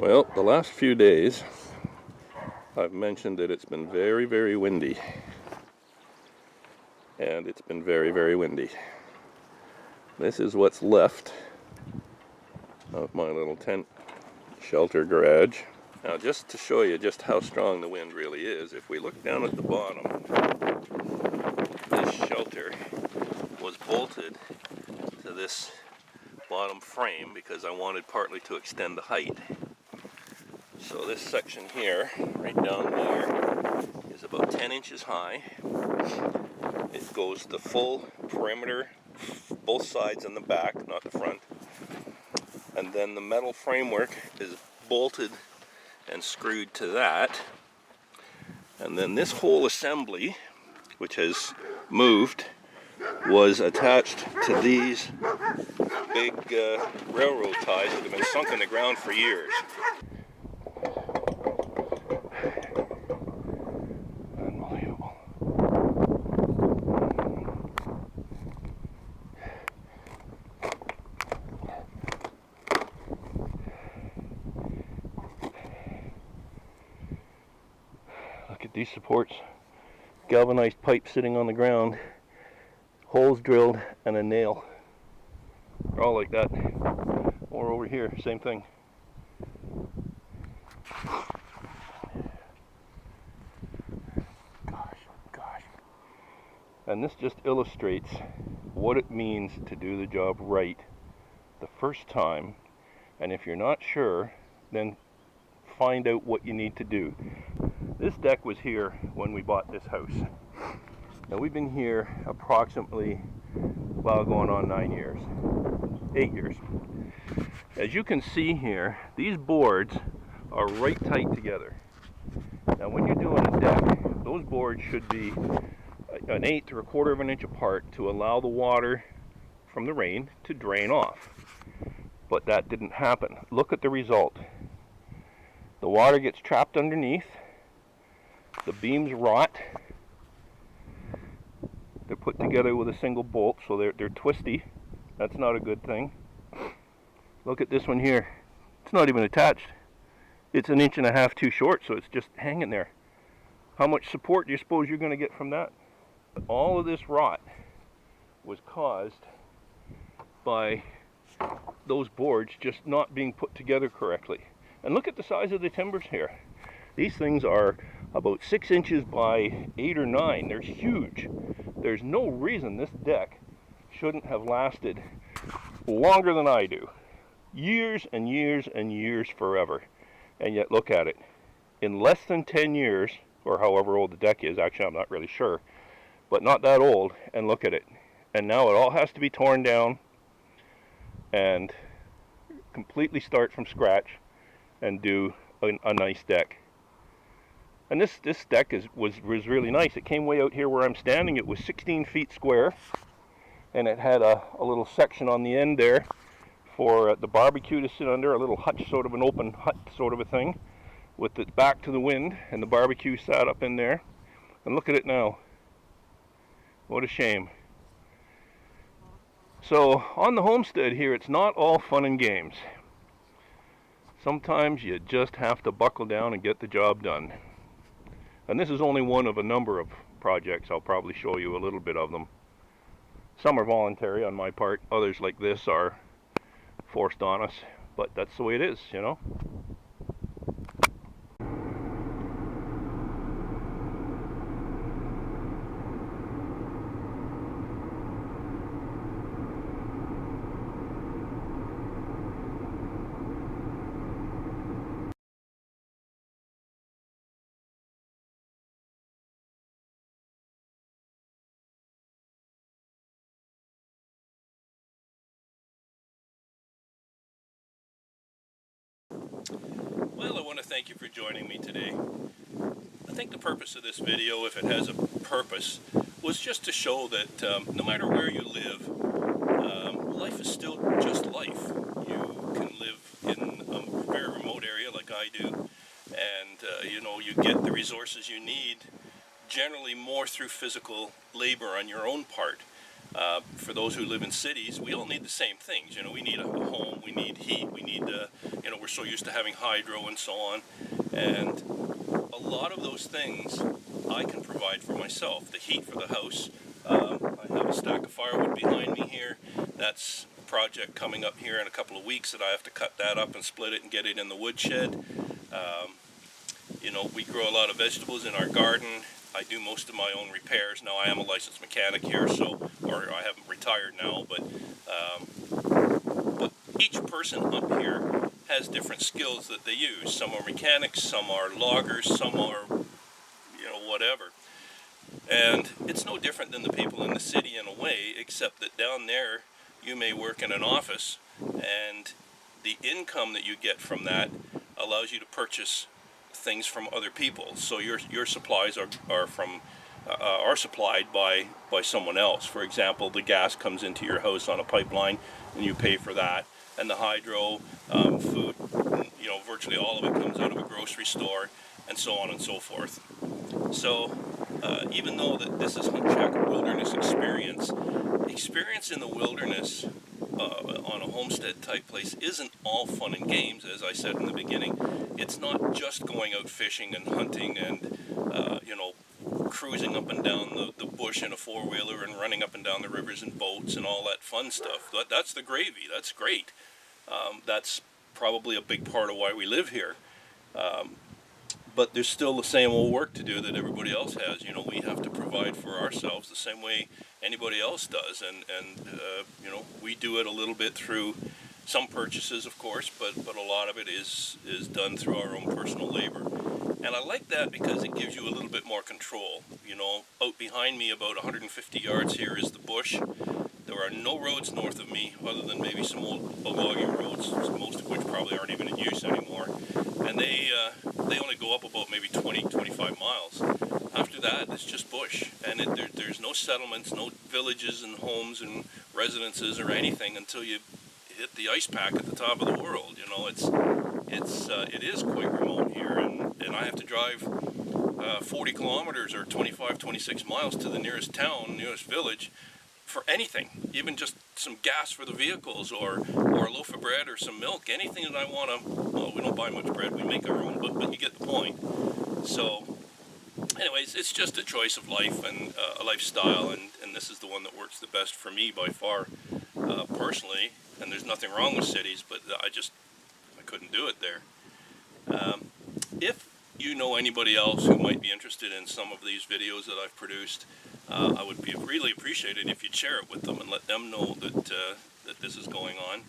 Well, the last few days I've mentioned that it's been very, very windy. And it's been very, very windy. This is what's left of my little tent shelter garage. Now, just to show you just how strong the wind really is, if we look down at the bottom, this shelter was bolted to this bottom frame because I wanted partly to extend the height. So this section here, right down here, is about 10 inches high. It goes the full perimeter, both sides and the back, not the front. And then the metal framework is bolted and screwed to that. And then this whole assembly, which has moved, was attached to these big railroad ties that have been sunk in the ground for years. Unbelievable. Look at these supports. Galvanized pipe sitting on the ground, holes drilled, and a nail. They're all like that. Or over here, same thing. Gosh. And this just illustrates what it means to do the job right the first time. And if you're not sure, then find out what you need to do. This deck was here when we bought this house. Now we've been here approximately, well, going on 8 years. As you can see here, these boards are right tight together. Now when you're doing a deck, those boards should be an 1/8 or 1/4 of an inch apart to allow the water from the rain to drain off. But that didn't happen. Look at the result. The water gets trapped underneath. The beams rot. They're put together with a single bolt, so they're twisty. That's not a good thing. Look at this one here. It's not even attached. It's 1.5 inches too short, so it's just hanging there. How much support do you suppose you're going to get from that? All of this rot was caused by those boards just not being put together correctly. And look at the size of the timbers here. These things are about 6 inches by 8 or 9. They're huge. There's no reason this deck shouldn't have lasted longer than I do. Years and years and years, forever. And yet look at it. In less than 10 years, or however old the deck is, actually I'm not really sure, but not that old, and look at it. And now it all has to be torn down and completely start from scratch and do a nice deck. And this deck was really nice. It came way out here where I'm standing. It was 16 feet square, and it had a little section on the end there for the barbecue to sit under, a little hutch, sort of an open hut sort of a thing, with its back to the wind, and the barbecue sat up in there. And look at it now. What a shame. So on the homestead here, it's not all fun and games. Sometimes you just have to buckle down and get the job done. And this is only one of a number of projects. I'll probably show you a little bit of them. Some are voluntary on my part. Others, like this, are forced on us. But that's the way it is, you know. Well, I want to thank you for joining me today. I think the purpose of this video, if it has a purpose, was just to show that no matter where you live, life is still just life. You can live in a very remote area like I do, and you know, you get the resources you need, generally more through physical labor on your own part For those who live in cities, we all need the same things. You know, we need a home, we need heat, we need, you know, we're so used to having hydro and so on. And a lot of those things I can provide for myself. The heat for the house. I have a stack of firewood behind me here. That's a project coming up here in a couple of weeks that I have to cut that up and split it and get it in the woodshed. You know, we grow a lot of vegetables in our garden. I do most of my own repairs. Now, I am a licensed mechanic here, so, or I haven't retired now, but each person up here has different skills that they use. Some are mechanics, some are loggers, some are, you know, whatever. And it's no different than the people in the city in a way, except that down there you may work in an office, and the income that you get from that allows you to purchase things from other people. So your supplies are supplied by someone else. For example, the gas comes into your house on a pipeline, and you pay for that. And the hydro, food, you know, virtually all of it comes out of a grocery store, and so on and so forth. So even though that this is Hunt Shack Wilderness Experience in the wilderness on a homestead type place isn't all fun and games. As I said in the beginning, it's not just going out fishing and hunting and you know, cruising up and down the bush in a four-wheeler and running up and down the rivers in boats and all that fun stuff. That's the gravy. That's great. That's probably a big part of why we live here. But there's still the same old work to do that everybody else has. You know, we have to provide for ourselves the same way anybody else does, and you know, we do it a little bit through some purchases, of course, but a lot of it is done through our own personal labor. And I like that because it gives you a little bit more control. You know, out behind me about 150 yards here is the bush. There are no roads north of me other than maybe some old logging roads, most of which probably aren't even in use anymore. And they only go up about maybe 20-25 miles. After that, it's just bush, and there's no settlements, no villages and homes and residences or anything until you hit the ice pack at the top of the world. You know, it is quite remote here, and I have to drive 40 kilometers or 25-26 miles to the nearest town, nearest village, for anything, even just some gas for the vehicles, or a loaf of bread or some milk, anything that I want to. Well, we don't buy much bread, we make our own, but you get the point. So anyways, it's just a choice of life and a lifestyle, and this is the one that works the best for me by far, personally. And there's nothing wrong with cities, but I couldn't do it there. If you know anybody else who might be interested in some of these videos that I've produced, I would be really appreciated if you'd share it with them and let them know that this is going on.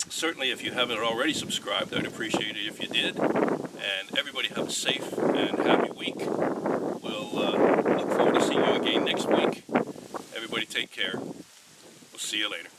Certainly, if you haven't already subscribed, I'd appreciate it if you did. And everybody have a safe and happy week. We'll look forward to seeing you again next week. Everybody take care. We'll see you later.